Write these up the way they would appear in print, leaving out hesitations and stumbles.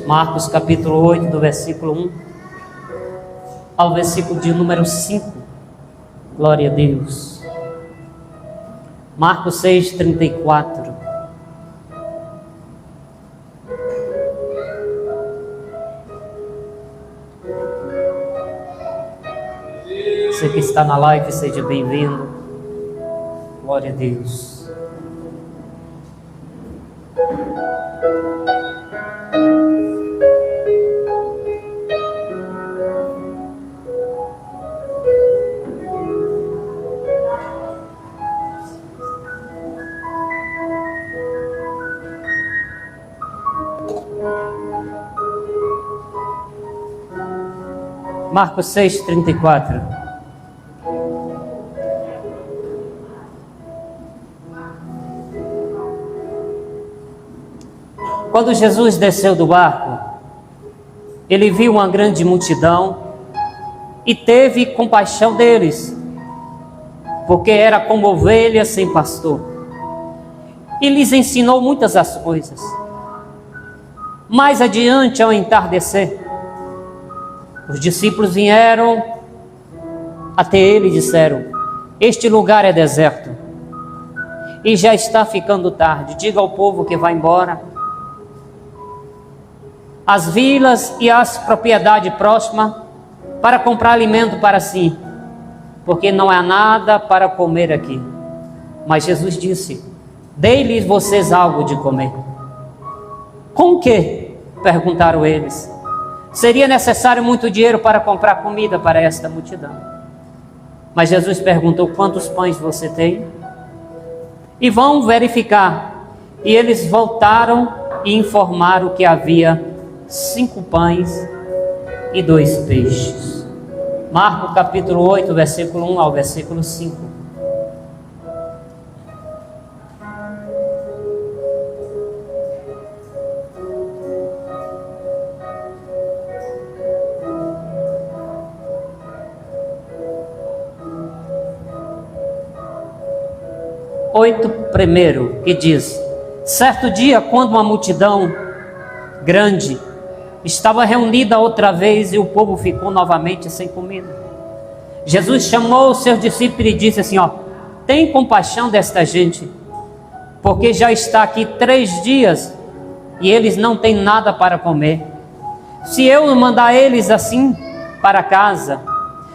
Marcos capítulo 8, do versículo 1 ao versículo de número 5. Glória a Deus. Marcos 6, 34. Você que está na live, seja bem-vindo. Glória a Deus. Marcos 6, 34. Quando Jesus desceu do barco, ele viu uma grande multidão e teve compaixão deles, porque era como ovelhas sem pastor. E lhes ensinou muitas as coisas. Mais adiante, ao entardecer, os discípulos vieram até ele e disseram: este lugar é deserto e já está ficando tarde. Diga ao povo que vai embora às vilas e às propriedades próximas para comprar alimento para si, porque não há nada para comer aqui. Mas Jesus disse: dei-lhes vocês algo de comer. Com que? Perguntaram eles. Seria necessário muito dinheiro para comprar comida para esta multidão. Mas Jesus perguntou: quantos pães você tem? E vão verificar. E eles voltaram e informaram que havia 5 pães e 2 peixes. Marcos capítulo 8, versículo 1 ao versículo 5. Primeiro, que diz: certo dia, quando uma multidão grande estava reunida outra vez e o povo ficou novamente sem comida, Jesus chamou os seus discípulos e disse assim: tem compaixão desta gente, porque já está aqui 3 dias e eles não têm nada para comer. Se eu mandar eles assim para casa,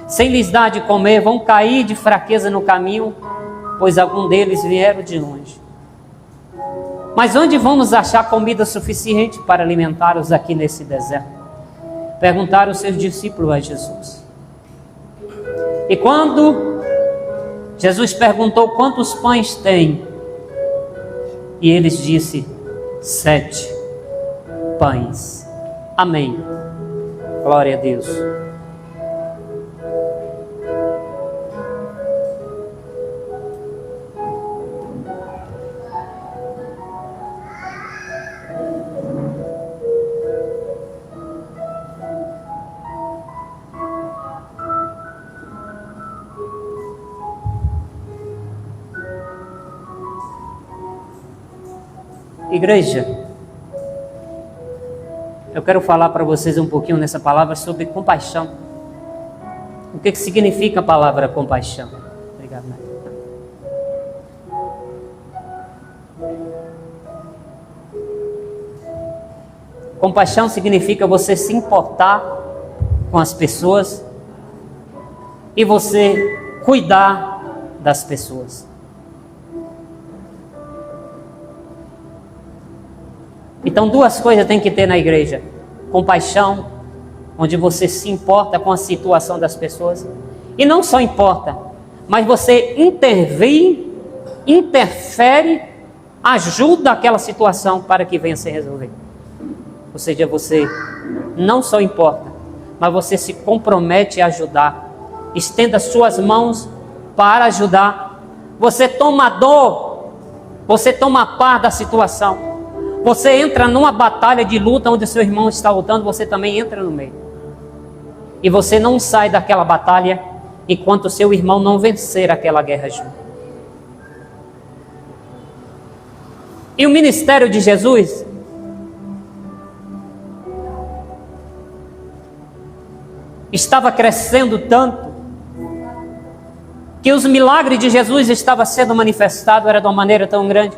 sem lhes dar de comer, vão cair de fraqueza no caminho, pois algum deles vieram de longe. Mas onde vamos achar comida suficiente para alimentá-los aqui nesse deserto? Perguntaram os seus discípulos a Jesus. E quando Jesus perguntou quantos pães tem, e eles disse: 7 pães. Amém. Glória a Deus. Igreja, eu quero falar para vocês um pouquinho nessa palavra sobre compaixão. O que significa a palavra compaixão? Obrigado, né? Compaixão significa você se importar com as pessoas e você cuidar das pessoas. Então 2 coisas tem que ter na igreja: compaixão, onde você se importa com a situação das pessoas, e não só importa, mas você interfere, ajuda aquela situação para que venha se resolver. Ou seja, você não só importa, mas você se compromete a ajudar, estenda suas mãos para ajudar. Você toma dor, você toma par da situação. Você entra numa batalha de luta onde seu irmão está lutando, você também entra no meio. E você não sai daquela batalha enquanto seu irmão não vencer aquela guerra junto. E o ministério de Jesus estava crescendo tanto, que os milagres de Jesus estavam sendo manifestados, era de uma maneira tão grande,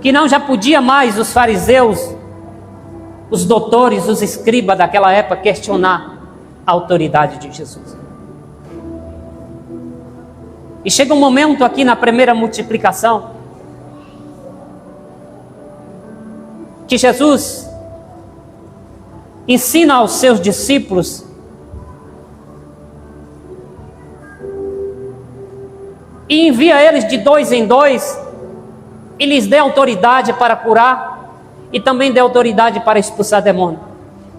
que não já podia mais os fariseus, os doutores, os escribas daquela época questionar a autoridade de Jesus. E chega um momento aqui na primeira multiplicação, que Jesus ensina aos seus discípulos e envia eles de 2 em 2 e lhes dê autoridade para curar e também dê autoridade para expulsar demônio.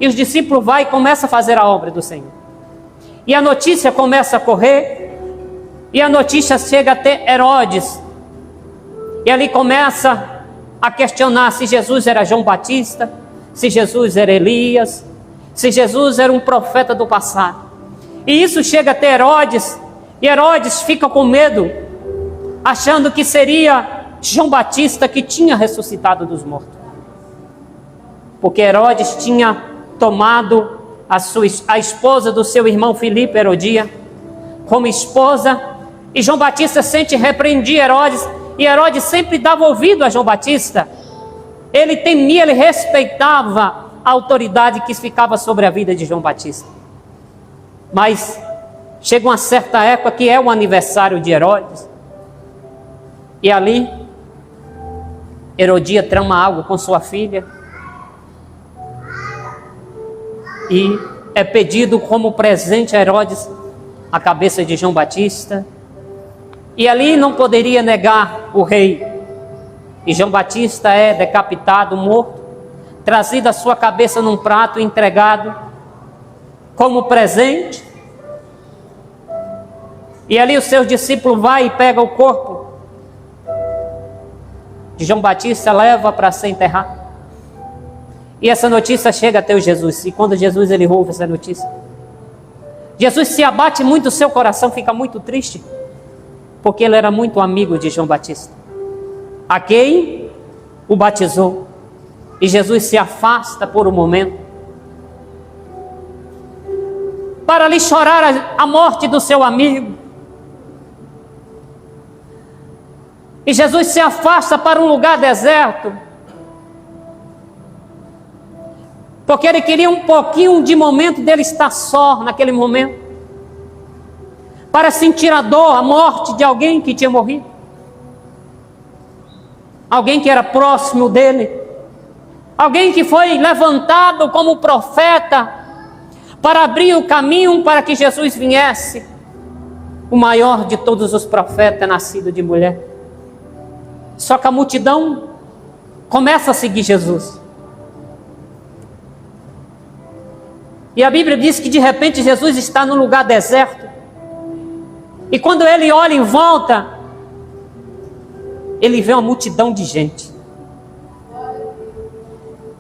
E os discípulos vão e começam a fazer a obra do Senhor. E a notícia começa a correr, e a notícia chega até Herodes. E ali começa a questionar se Jesus era João Batista, se Jesus era Elias, se Jesus era um profeta do passado. E isso chega até Herodes, e Herodes fica com medo, achando que seria João Batista que tinha ressuscitado dos mortos. Porque Herodes tinha tomado a esposa do seu irmão Filipe, Herodia, como esposa, e João Batista sempre repreendia Herodes, e Herodes sempre dava ouvido a João Batista. Ele temia, ele respeitava a autoridade que ficava sobre a vida de João Batista. Mas chega uma certa época que é o aniversário de Herodes, e ali Herodia trama algo com sua filha, e é pedido como presente a Herodes a cabeça de João Batista, e ali não poderia negar o rei, e João Batista é decapitado, morto, trazido a sua cabeça num prato, entregado como presente, e ali o seu discípulo vai e pega o corpo de João Batista, leva para ser enterrado. E essa notícia chega até o Jesus, e quando Jesus ele ouve essa notícia, Jesus se abate muito, o seu coração fica muito triste, porque ele era muito amigo de João Batista, a quem o batizou. E Jesus se afasta por um momento, para lhe chorar a morte do seu amigo. E Jesus se afasta para um lugar deserto, porque ele queria um pouquinho de momento dele estar só naquele momento, para sentir a dor, a morte de alguém que tinha morrido, alguém que era próximo dele, alguém que foi levantado como profeta para abrir o caminho para que Jesus viesse, o maior de todos os profetas, nascido de mulher. Só que a multidão começa a seguir Jesus. E a Bíblia diz que de repente Jesus está num lugar deserto. E quando ele olha em volta, ele vê uma multidão de gente.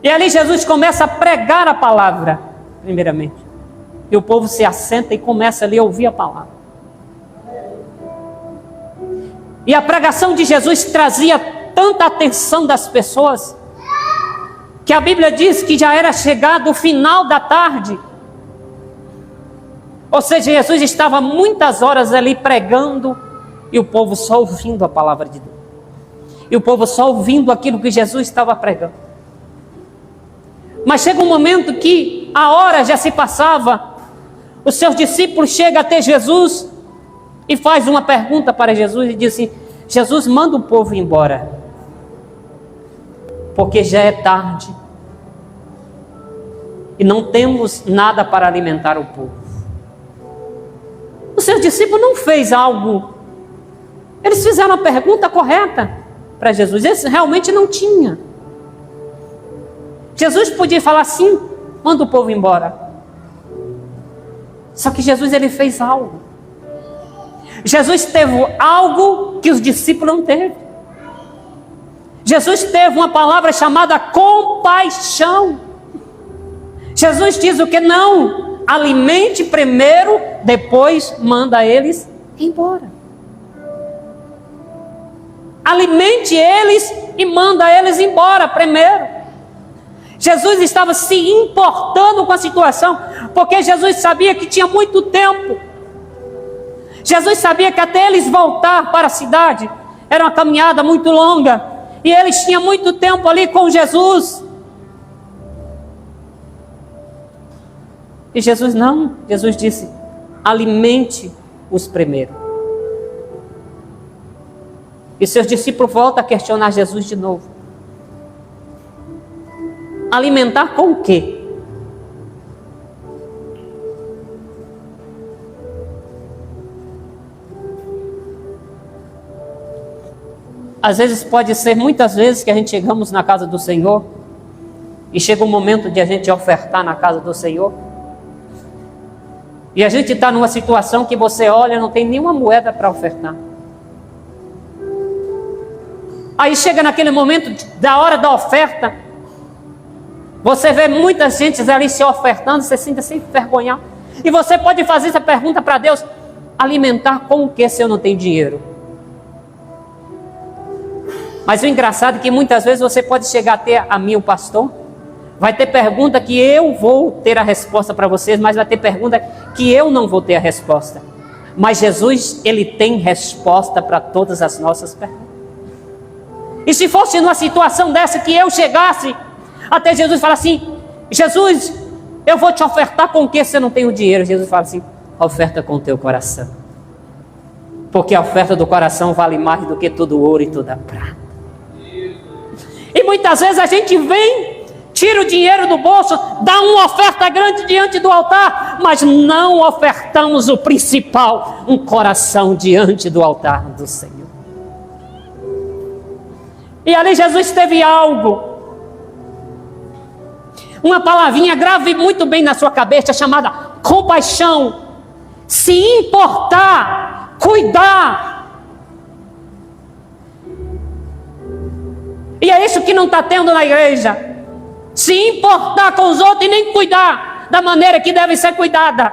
E ali Jesus começa a pregar a palavra, primeiramente. E o povo se assenta e começa ali a ouvir a palavra. E a pregação de Jesus trazia tanta atenção das pessoas, que a Bíblia diz que já era chegado o final da tarde. Ou seja, Jesus estava muitas horas ali pregando, e o povo só ouvindo a palavra de Deus. E o povo só ouvindo aquilo que Jesus estava pregando. Mas chega um momento que a hora já se passava, os seus discípulos chegam até Jesus e faz uma pergunta para Jesus e diz assim: Jesus, manda o povo embora, porque já é tarde e não temos nada para alimentar o povo. Os seus discípulos não fez algo, eles fizeram a pergunta correta para Jesus, eles realmente não tinham. Jesus podia falar assim: manda o povo embora. Só que Jesus ele fez algo. Jesus teve algo que os discípulos não teve. Jesus teve uma palavra chamada compaixão. Jesus diz o que? Não, alimente primeiro, depois manda eles embora. Alimente eles e manda eles embora primeiro. Jesus estava se importando com a situação, porque Jesus sabia que tinha muito tempo. Jesus sabia que até eles voltar para a cidade era uma caminhada muito longa, e eles tinham muito tempo ali com Jesus. E Jesus não, Jesus disse: alimente-os primeiro. E seus discípulos voltam a questionar Jesus de novo. Alimentar com o quê? Às vezes pode ser, muitas vezes, que a gente chegamos na casa do Senhor e chega um momento de a gente ofertar na casa do Senhor. E a gente está numa situação que você olha, não tem nenhuma moeda para ofertar. Aí chega naquele momento da hora da oferta, você vê muita gente ali se ofertando, você se sente assim envergonhado. E você pode fazer essa pergunta para Deus: alimentar com o que se eu não tenho dinheiro? Mas o engraçado é que muitas vezes você pode chegar até a mim, o pastor, vai ter pergunta que eu vou ter a resposta para vocês, mas vai ter pergunta que eu não vou ter a resposta. Mas Jesus, Ele tem resposta para todas as nossas perguntas. E se fosse numa situação dessa que eu chegasse até Jesus e falasse assim: Jesus, eu vou te ofertar com o que você não tem o dinheiro? Jesus fala assim: oferta com o teu coração. Porque a oferta do coração vale mais do que todo o ouro e toda a prata. E muitas vezes a gente vem, tira o dinheiro do bolso, dá uma oferta grande diante do altar, mas não ofertamos o principal, um coração diante do altar do Senhor. E ali Jesus teve algo, uma palavrinha, grave muito bem na sua cabeça, chamada compaixão. Se importar, cuidar. E é isso que não está tendo na igreja. Se importar com os outros e nem cuidar da maneira que deve ser cuidada.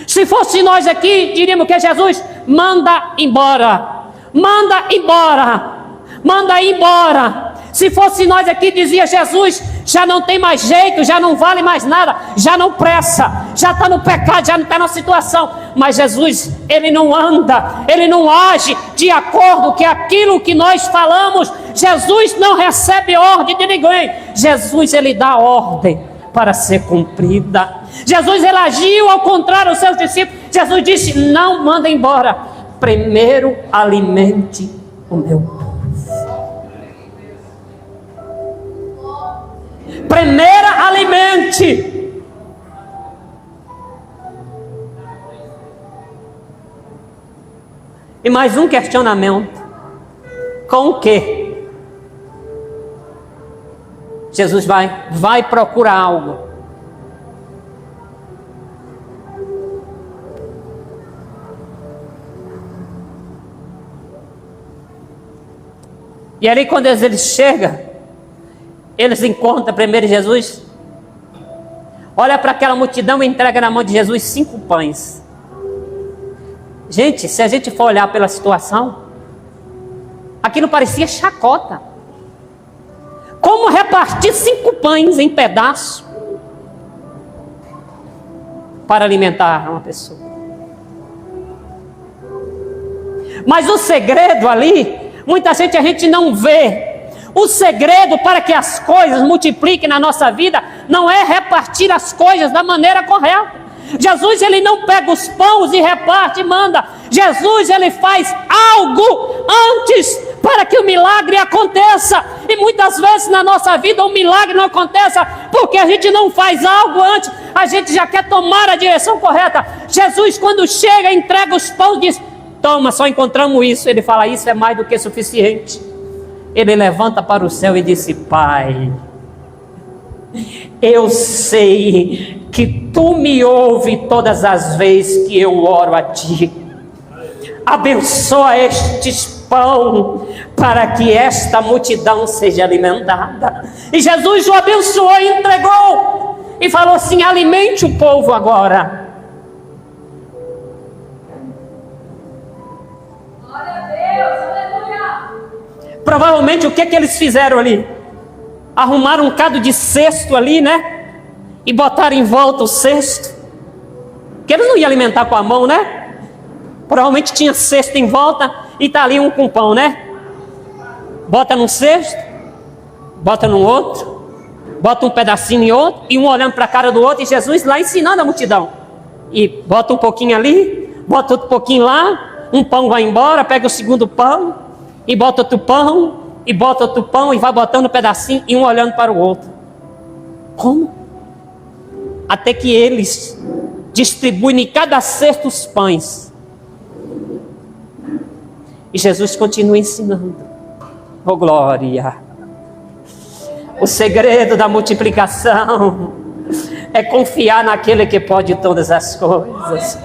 Se fosse nós aqui, diríamos que Jesus manda embora. Manda embora. Manda embora. Se fosse nós aqui, dizia Jesus, já não tem mais jeito, já não vale mais nada, já não pressa, já está no pecado, já não está na situação. Mas Jesus, Ele não anda, Ele não age de acordo com aquilo que nós falamos. Jesus não recebe ordem de ninguém. Jesus, Ele dá ordem para ser cumprida. Jesus, Ele agiu ao contrário dos seus discípulos. Jesus disse: não manda embora, primeiro alimente o meu povo. Primeiro alimente. E mais um questionamento: com o quê? Jesus vai procurar algo. E ali quando eles chegam, eles encontram primeiro Jesus, olha para aquela multidão e entrega na mão de Jesus 5 pães. Gente, se a gente for olhar pela situação, aquilo parecia chacota. Como repartir 5 pães em pedaços para alimentar uma pessoa? Mas o segredo ali, muita gente a gente não vê. O segredo para que as coisas multipliquem na nossa vida não é repartir as coisas da maneira correta. Jesus, Ele não pega os pães e reparte e manda. Jesus, Ele faz algo antes para que o milagre aconteça. E muitas vezes na nossa vida o milagre não acontece porque a gente não faz algo antes. A gente já quer tomar a direção correta. Jesus, quando chega, entrega os pães e diz: toma, só encontramos isso. Ele fala: isso é mais do que suficiente. Ele levanta para o céu e disse: Pai, eu sei que Tu me ouves todas as vezes que eu oro a Ti. Abençoa estes pão para que esta multidão seja alimentada. E Jesus o abençoou e entregou. E falou assim: alimente o povo agora. Glória a Deus, aleluia. Provavelmente o que eles fizeram ali? arrumaram um bocado de cesto ali, né? E botaram em volta o cesto. Porque eles não iam alimentar com a mão, né? Provavelmente tinha cesto em volta e tá ali um com pão, né? Bota num cesto, bota num outro, bota um pedacinho em outro, e um olhando para a cara do outro, e Jesus lá ensinando a multidão. E bota um pouquinho ali, bota outro pouquinho lá, um pão vai embora, pega o segundo pão, e bota outro pão, e bota outro pão, e vai botando um pedacinho, e um olhando para o outro. Como? Até que eles distribuem em cada cesto os pães. E Jesus continua ensinando. Oh, glória! O segredo da multiplicação é confiar naquele que pode todas as coisas.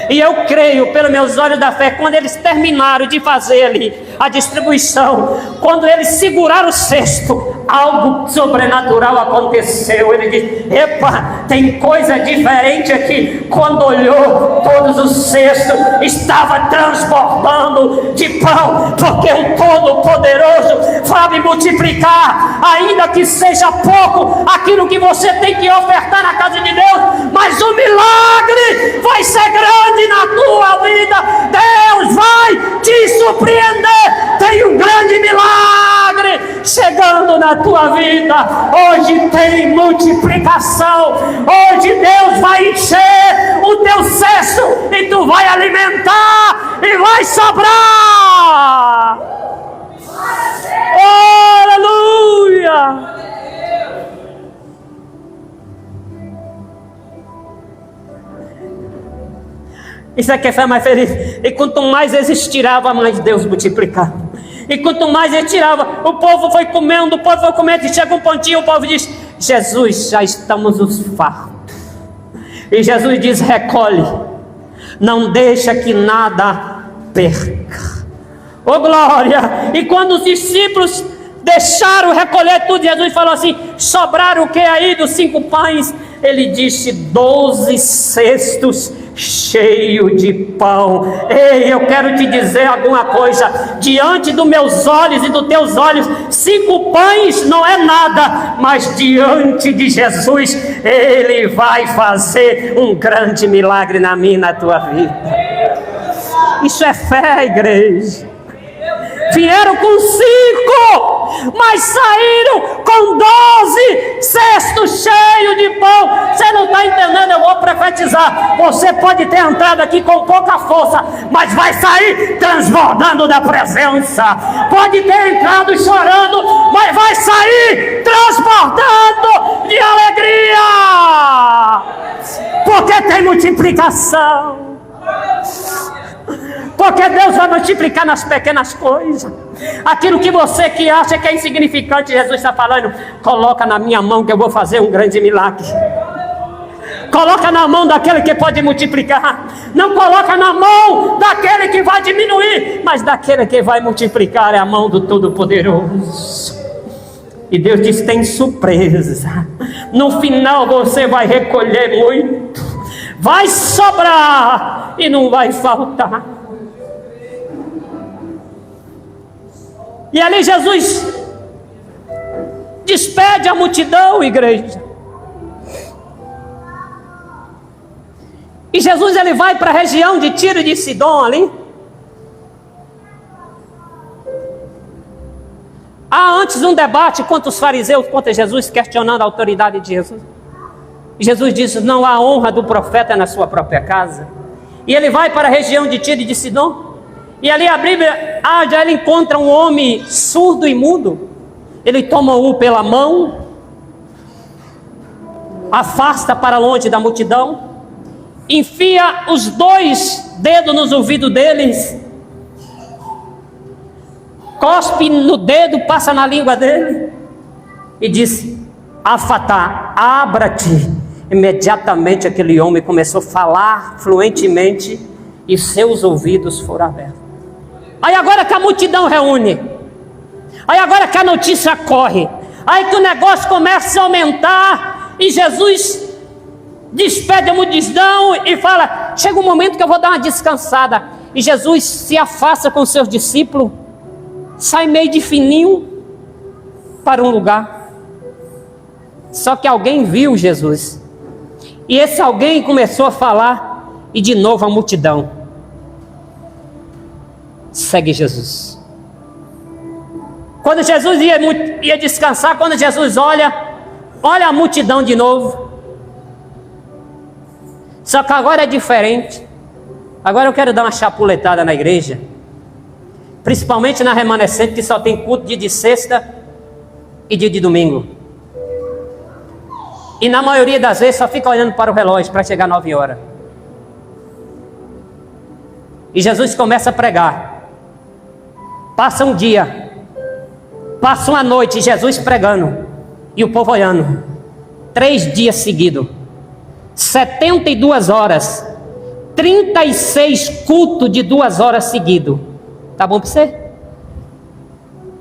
E eu creio, pelos meus olhos da fé, quando eles terminaram de fazer ali a distribuição, quando eles seguraram o cesto, algo sobrenatural aconteceu. Ele disse: epa, tem coisa diferente aqui. Quando olhou, todos os cestos estavam transbordando de pão, porque o Todo-Poderoso sabe multiplicar, ainda que seja pouco, aquilo que você tem que ofertar na casa de Deus, mas o milagre vai ser grande na tua vida. Deus vai te surpreender. Tem um grande milagre chegando na tua vida. Hoje tem multiplicação. Hoje Deus vai encher o teu cesto e tu vai alimentar e vai sobrar. Aleluia! Isso aqui é fé mais feliz. E quanto mais eles tiravam, mais Deus multiplicava. E quanto mais ele tirava, o povo foi comendo, e chega um pontinho, o povo diz: Jesus, já estamos os fartos. E Jesus diz: recolhe, não deixa que nada perca. Oh, glória! E quando os discípulos deixaram recolher tudo, Jesus falou assim: sobraram o que aí dos 5 pães? Ele disse: 12 cestos cheios de pão. Ei, eu quero te dizer alguma coisa. Diante dos meus olhos e dos teus olhos, 5 pães não é nada, mas diante de Jesus, Ele vai fazer um grande milagre na minha e na tua vida. Isso é fé, igreja. Vieram com 5, mas saíram com 12 cestos cheios de pão. Você não está entendendo? Eu vou profetizar. Você pode ter entrado aqui com pouca força, mas vai sair transbordando da presença. Pode ter entrado chorando, mas vai sair transbordando de alegria, porque tem multiplicação. Porque Deus vai multiplicar nas pequenas coisas. Aquilo que você que acha que é insignificante, Jesus está falando: coloca na minha mão que eu vou fazer um grande milagre. Coloca na mão daquele que pode multiplicar. Não coloca na mão daquele que vai diminuir, mas daquele que vai multiplicar. É a mão do Todo-Poderoso. E Deus diz: tem surpresa. No final você vai recolher muito, vai sobrar e não vai faltar. E ali Jesus despede a multidão, igreja. E Jesus ele vai para a região de Tiro e de Sidom ali. Há antes um debate contra os fariseus, contra Jesus, questionando a autoridade de Jesus. E Jesus disse: não há honra do profeta na sua própria casa. E ele vai para a região de Tiro e de Sidom. E ali a Bíblia, já ele encontra um homem surdo e mudo. Ele toma-o pela mão, afasta para longe da multidão, enfia os 2 dedos nos ouvidos deles, cospe no dedo, passa na língua dele e diz: Afatá, abra-te. Imediatamente aquele homem começou a falar fluentemente e seus ouvidos foram abertos. Aí agora que a multidão reúne, aí agora que a notícia corre, aí que o negócio começa a aumentar, e Jesus despede a multidão e fala: chega um momento que eu vou dar uma descansada. E Jesus se afasta com seus discípulos, sai meio de fininho para um lugar. Só que alguém viu Jesus. E esse alguém começou a falar, e de novo a multidão segue Jesus. Quando Jesus ia descansar, quando Jesus olha a multidão de novo. Só que agora é diferente. Agora eu quero dar uma chapuletada na igreja, principalmente na remanescente, que só tem culto dia de sexta e dia de domingo. E na maioria das vezes só fica olhando para o relógio para chegar 9 horas. E Jesus começa a pregar. Passa um dia, passa uma noite, Jesus pregando, e o povo olhando. 3 dias seguidos, 72 horas, 36 cultos de 2 horas seguidos. Tá bom para você?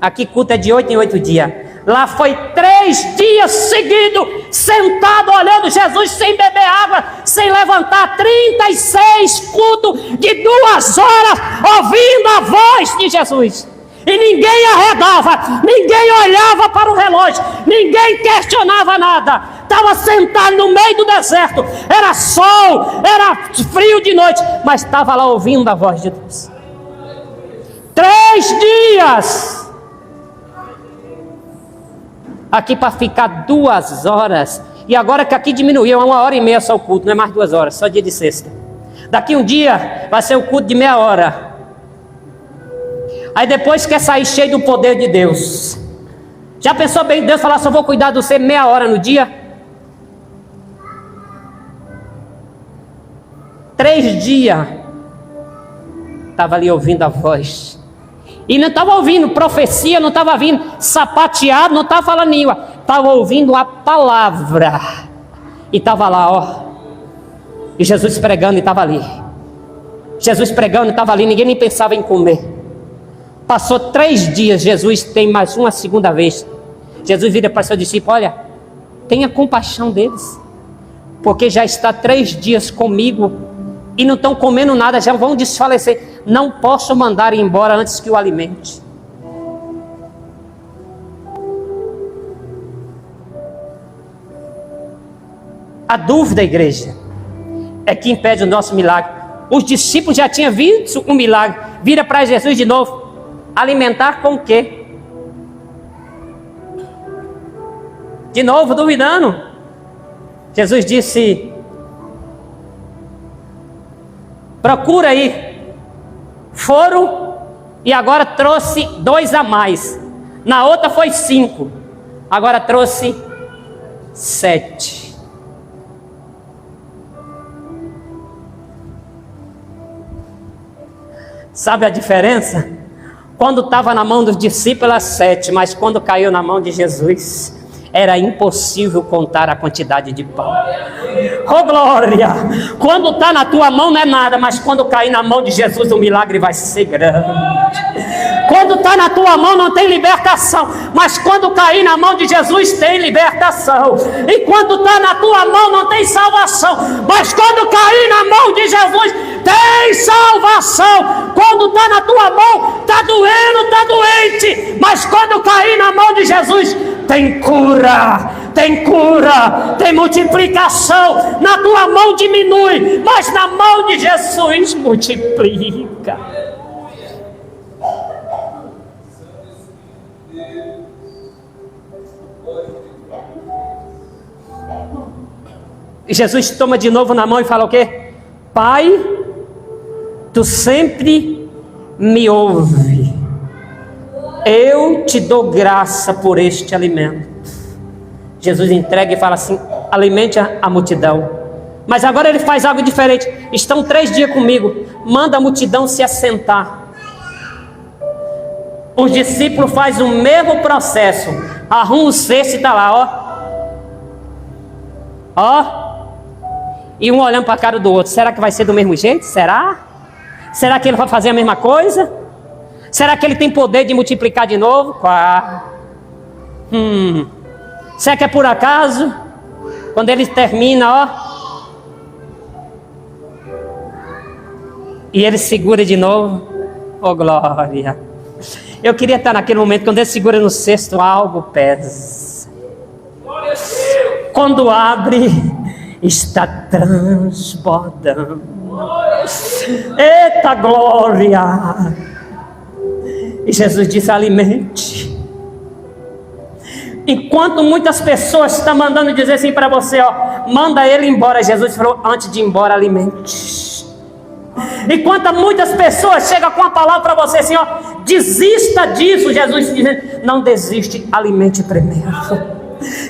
Aqui culto é de 8 em 8 dias. Lá foi 3 dias seguidos, sentado olhando Jesus sem beber água, sem levantar. 36 cultos de 2 horas, ouvindo a voz de Jesus. E ninguém arredava, ninguém olhava para o relógio, ninguém questionava nada. Estava sentado no meio do deserto, era sol, era frio de noite, mas estava lá ouvindo a voz de Deus. 3 dias. Aqui para ficar 2 horas. E agora que aqui diminuiu, é 1h30 só o culto, não é mais 2 horas, só dia de sexta. Daqui um dia vai ser o culto de meia hora. Aí depois quer sair cheio do poder de Deus. Já pensou bem Deus falar, só vou cuidar de você meia hora no dia? 3 dias. Estava ali ouvindo a voz. E não estava ouvindo profecia, não estava ouvindo sapateado, não estava falando língua. Estava ouvindo a palavra. E estava lá, ó. E Jesus pregando e estava ali. Jesus pregando e estava ali, ninguém nem pensava em comer. Passou 3 dias, Jesus tem mais uma segunda vez. Jesus vira para seu discípulo, olha, tenha compaixão deles. Porque já está 3 dias comigo e não estão comendo nada, já vão desfalecer. Não posso mandar embora antes que o alimente. A dúvida, igreja, é que impede o nosso milagre. Os discípulos já tinham visto o milagre. Vira para Jesus de novo. Alimentar com o quê? De novo, duvidando. Jesus disse, procura aí. Foram e agora trouxe 2 a mais. Na outra foi 5. Agora trouxe 7. Sabe a diferença? Quando estava na mão dos discípulos era 7, mas quando caiu na mão de Jesus, era impossível contar a quantidade de pão. Oh glória! Quando está na tua mão não é nada, mas quando cair na mão de Jesus o milagre vai ser grande. Quando está na tua mão não tem libertação, mas quando cair na mão de Jesus tem libertação. E quando está na tua mão não tem salvação, mas quando cair na mão de Jesus tem salvação. Quando está na tua mão está doendo, está doente, mas quando cair na mão de Jesus tem cura, tem multiplicação. Na tua mão diminui, mas na mão de Jesus multiplica. E Jesus toma de novo na mão e fala o quê? Pai, tu sempre me ouve. Eu te dou graça por este alimento. Jesus entrega e fala assim, alimente a multidão. Mas agora ele faz algo diferente. Estão 3 dias comigo, manda a multidão se assentar. Os discípulos fazem o mesmo processo. Arruma o cesto e está lá, ó. Ó. E um olhando para a cara do outro. Será que vai ser do mesmo jeito? Será? Será que ele vai fazer a mesma coisa? Será que ele tem poder de multiplicar de novo? Será que é por acaso? Quando ele termina, ó. E ele segura de novo. Oh glória. Eu queria estar naquele momento, quando ele segura no cesto, algo pesa. Quando abre, está transbordando. Eita glória! E Jesus disse: alimente. Enquanto muitas pessoas estão mandando dizer assim para você, ó, manda ele embora, Jesus falou: antes de ir embora, alimente. Enquanto muitas pessoas chegam com a palavra para você assim, ó, desista disso, Jesus dizendo: não desiste, alimente primeiro.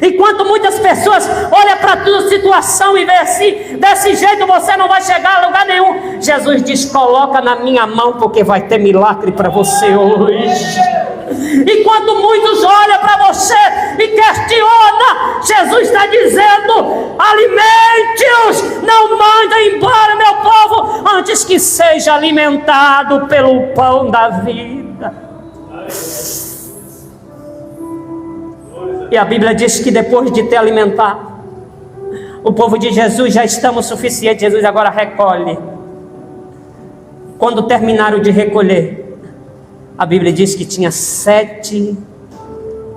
Enquanto muitas pessoas olham para a tua situação e vê assim, desse jeito você não vai chegar a lugar nenhum, Jesus diz: coloca na minha mão, porque vai ter milagre para você hoje. Enquanto muitos olham para você e questionam, Jesus está dizendo: alimente-os, não manda embora meu povo, antes que seja alimentado pelo pão da vida. E a Bíblia diz que depois de ter alimentado o povo de Jesus, já estamos suficientes. Jesus agora recolhe. Quando terminaram de recolher, a Bíblia diz que tinha 7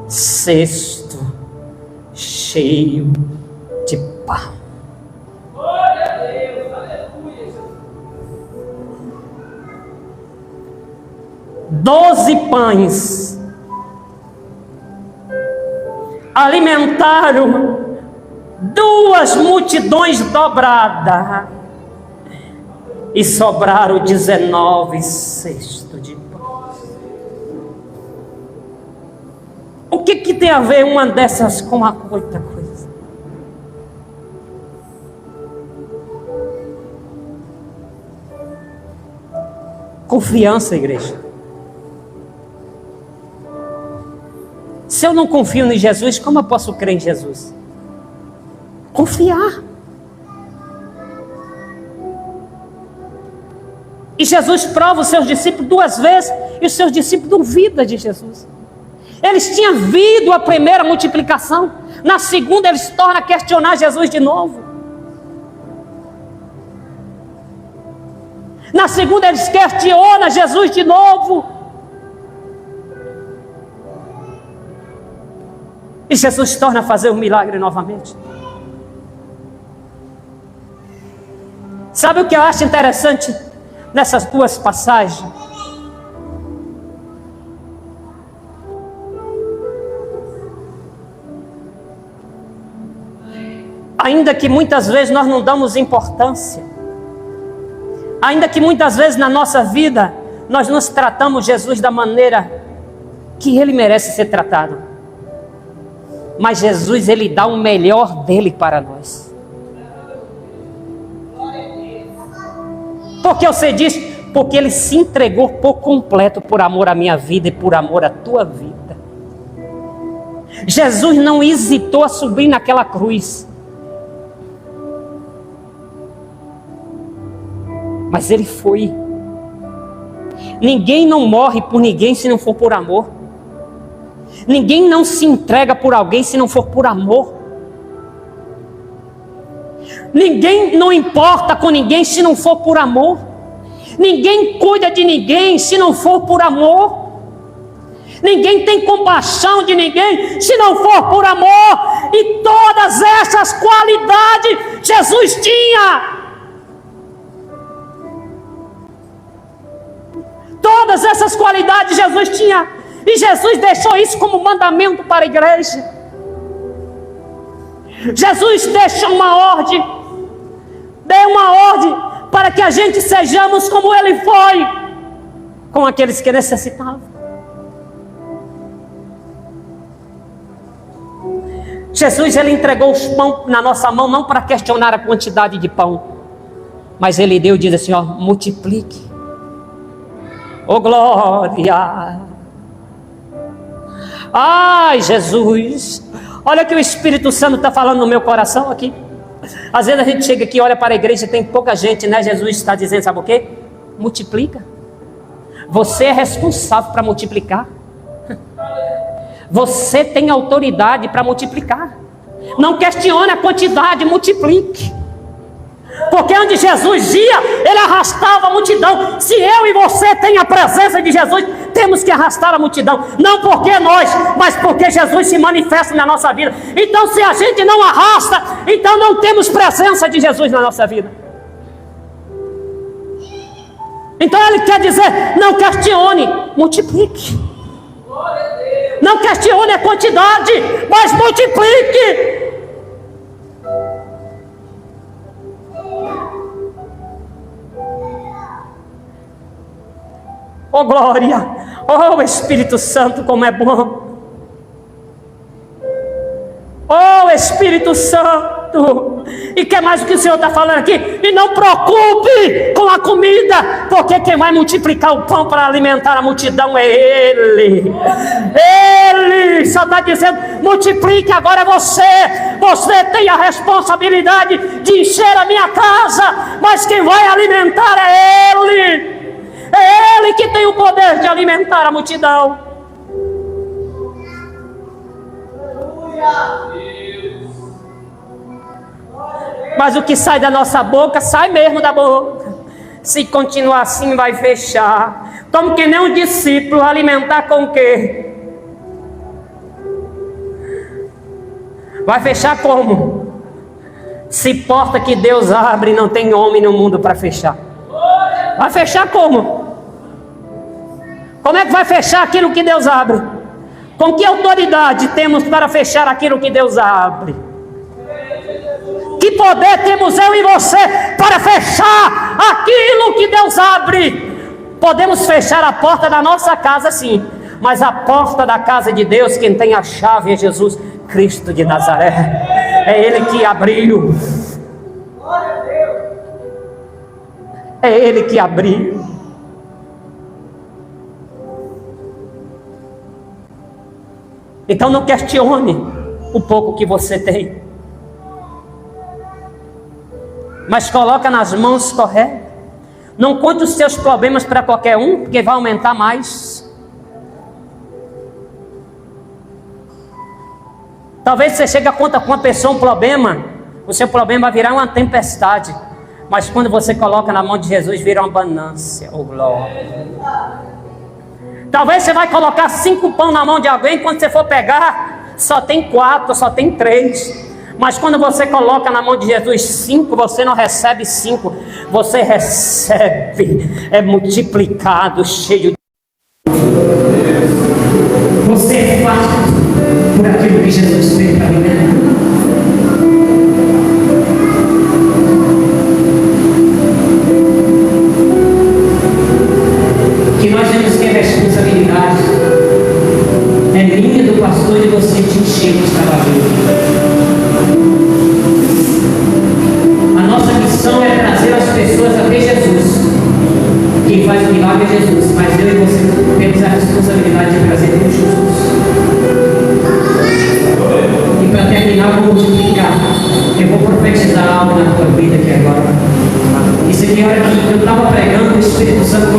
cestos cheios de pão. Glória a Deus, aleluia. 12 pães alimentaram 2 multidões dobradas e sobraram 19 cestos de pão. O que tem a ver uma dessas com a outra coisa? Confiança, igreja. Se eu não confio em Jesus, como eu posso crer em Jesus? Confiar. E Jesus prova os seus discípulos 2 vezes, e os seus discípulos duvidam de Jesus. Eles tinham visto a primeira multiplicação, na segunda eles tornam a questionar Jesus de novo. Na segunda eles questionam Jesus de novo. E Jesus torna a fazer um milagre novamente. Sabe o que eu acho interessante nessas 2 passagens? Ainda que muitas vezes nós não damos importância, ainda que muitas vezes na nossa vida nós nos tratamos Jesus da maneira que Ele merece ser tratado, mas Jesus, Ele dá o melhor dele para nós. Porque você diz? Porque Ele se entregou por completo por amor à minha vida e por amor à tua vida. Jesus não hesitou a subir naquela cruz, mas Ele foi. Ninguém não morre por ninguém se não for por amor. Ninguém não se entrega por alguém se não for por amor. Ninguém não importa com ninguém se não for por amor. Ninguém cuida de ninguém se não for por amor. Ninguém tem compaixão de ninguém se não for por amor. E todas essas qualidades Jesus tinha. Todas essas qualidades Jesus tinha. E Jesus deixou isso como mandamento para a igreja. Jesus deixa uma ordem. Deu uma ordem para que a gente sejamos como Ele foi com aqueles que necessitavam. Jesus, Ele entregou os pão na nossa mão não para questionar a quantidade de pão, mas Ele deu e diz assim, ó, multiplique. Oh glória! Ai Jesus! Olha o que o Espírito Santo está falando no meu coração aqui. Às vezes a gente chega aqui, olha para a igreja e tem pouca gente, né? Jesus está dizendo, sabe o quê? Multiplica. Você é responsável para multiplicar. Você tem autoridade para multiplicar. Não questione a quantidade, multiplique. Porque onde Jesus ia, ele arrastava a multidão. Se eu e você tem a presença de Jesus, temos que arrastar a multidão. Não porque nós, mas porque Jesus se manifesta na nossa vida. Então se a gente não arrasta, então não temos presença de Jesus na nossa vida. Então ele quer dizer, não questione, multiplique. Não questione a quantidade, mas multiplique. Oh glória, oh Espírito Santo, como é bom. Oh Espírito Santo. E que mais o que o Senhor está falando aqui? E não preocupe com a comida, porque quem vai multiplicar o pão para alimentar a multidão é Ele. Ele só está dizendo, multiplique, agora é você. Você tem a responsabilidade de encher a minha casa, mas quem vai alimentar é Ele. É Ele que tem o poder de alimentar a multidão. Mas o que sai da nossa boca, sai mesmo da boca. Se continuar assim, vai fechar. Como que nem um discípulo, alimentar com o quê? Vai fechar como? Se porta que Deus abre, não tem homem no mundo para fechar. Vai fechar como? Como é que vai fechar aquilo que Deus abre? Com que autoridade temos para fechar aquilo que Deus abre? Que poder temos eu e você para fechar aquilo que Deus abre? Podemos fechar a porta da nossa casa, sim, mas a porta da casa de Deus, quem tem a chave é Jesus Cristo de Nazaré. É Ele que abriu. É Ele que abriu. Então não questione o pouco que você tem, mas coloca nas mãos corretas. Não conte os seus problemas para qualquer um, porque vai aumentar mais. Talvez você chegue a conta com uma pessoa um problema, o seu problema vai virar uma tempestade. Mas quando você coloca na mão de Jesus, vira uma abundância. Oh glória. Talvez você vai colocar 5 pão na mão de alguém, quando você for pegar, só tem 4, só tem 3. Mas quando você coloca na mão de Jesus 5, você não recebe 5, você recebe, é multiplicado, cheio de... Você é farto por aquilo que Jesus fez para mim. Que nós temos que ter responsabilidade. É minha, do pastor e de você te encher de trabalho. A nossa missão é trazer as pessoas a ver Jesus. Quem faz o milagre é Jesus, mas eu e você temos a responsabilidade de trazer para Jesus. E para terminar, eu vou multiplicar. Eu vou profetizar algo na tua vida aqui agora. Isso aqui, olha, eu estava pregando, o Espírito Santo